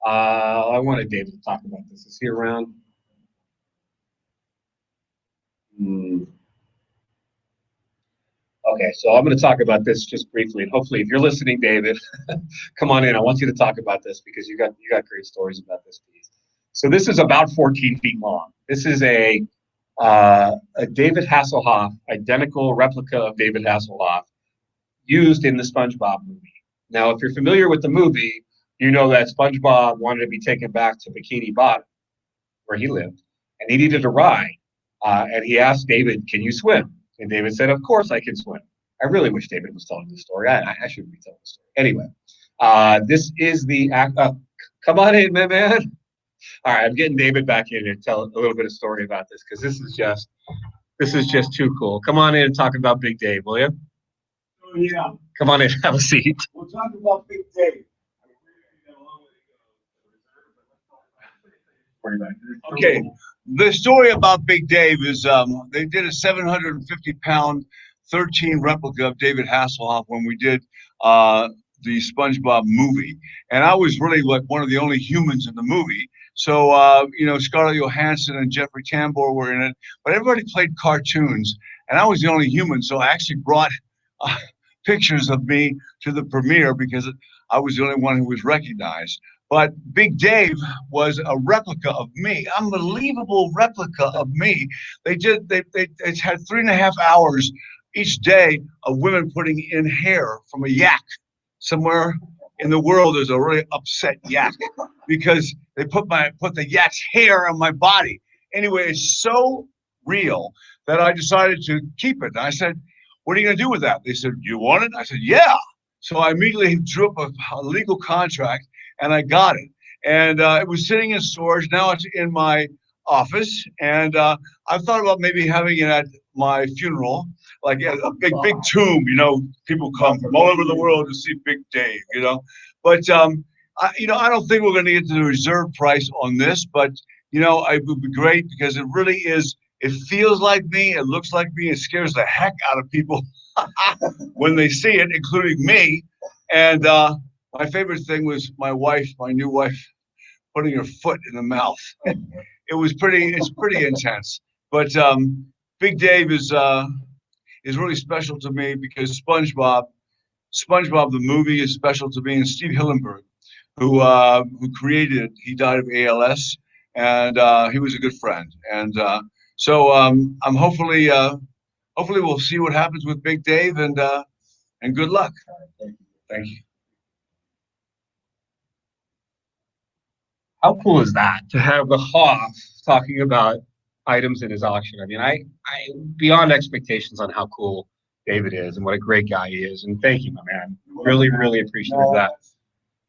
I wanted David to talk about this. Is he around? Hmm. Okay, so I'm going to talk about this just briefly, and hopefully, if you're listening, David, come on in. I want you to talk about this because you got great stories about this piece. So this is about 14 feet long. This is a David Hasselhoff, identical replica of David Hasselhoff, used in the SpongeBob movie. Now, if you're familiar with the movie, you know that SpongeBob wanted to be taken back to Bikini Bottom, where he lived, and he needed a ride. And he asked David, "Can you swim?" And David said, "Of course I can swim." I really wish David was telling this story. I shouldn't be telling the story. Anyway, this is the act. Come on in, man. All right, I'm getting David back in to tell a little bit of story about this because this is just too cool. Come on in and talk about Big Dave, will you? Oh, yeah. Come on in, have a seat. We'll talk about Big Dave. Okay, the story about Big Dave is they did a 750-pound 13 replica of David Hasselhoff when we did the SpongeBob movie, and I was really like one of the only humans in the movie. So Scarlett Johansson and Jeffrey Tambor were in it, but everybody played cartoons, and I was the only human. So I actually brought uh, pictures of me to the premiere because I was the only one who was recognized. But Big Dave was a replica of me, unbelievable replica of me. They had 3.5 hours each day of women putting in hair from a yak. Somewhere in the world, there's a really upset yak because they put the yak's hair on my body. Anyway, it's so real that I decided to keep it. And I said, "What are you going to do with that?" They said, "You want it?" I said, "Yeah." So I immediately drew up a legal contract and I got it. And it was sitting in storage. Now it's in my office. And I've thought about maybe having it at my funeral, like a big tomb. People come from all over the world to see Big Dave. But I don't think we're going to get to the reserve price on this. But it would be great because it really is. It feels like me. It looks like me. It scares the heck out of people when they see it, including me. And my favorite thing was my new wife, putting her foot in the mouth. It's pretty intense. But Big Dave is really special to me because SpongeBob the movie is special to me, and Steve Hillenburg, who created it, he died of ALS, and he was a good friend. And so I'm hopefully we'll see what happens with Big Dave, and good luck. Thank you. How cool is that to have the Hoff talking about items in his auction? I mean, I beyond expectations on how cool David is and what a great guy he is. And thank you, my man. Really, really appreciative of that.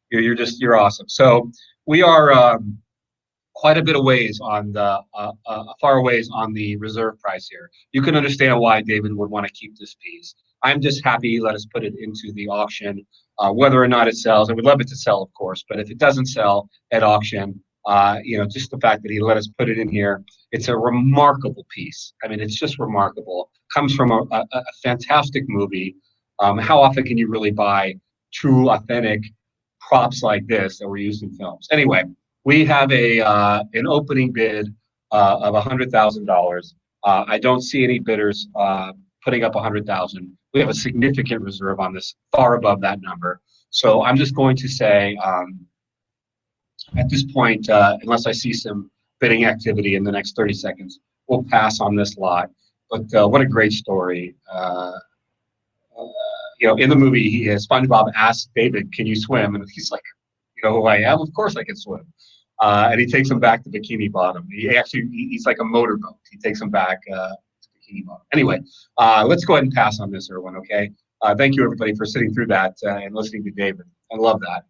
You're awesome. So we are quite a bit of ways on the far ways on the reserve price here. You can understand why David would want to keep this piece. I'm just happy he let us put it into the auction. Whether or not it sells, I would love it to sell, of course. But if it doesn't sell at auction, just the fact that he let us put it in here, it's a remarkable piece. I mean, it's just remarkable. Comes from a fantastic movie. How often can you really buy true, authentic props like this that were used in films? Anyway, we have an opening bid of $100,000. I don't see any bidders putting up 100,000. We have a significant reserve on this, far above that number. So I'm just going to say, at this point, unless I see some bidding activity in the next 30 seconds, we'll pass on this lot. But what a great story. In the movie, SpongeBob asked David, "Can you swim?" And he's like, "You know who I am? Of course I can swim." And he takes him back to Bikini Bottom. He's like a motorboat. He takes him back to Bikini Bottom. Anyway, let's go ahead and pass on this, Erwin, okay? Thank you, everybody, for sitting through that and listening to David. I love that.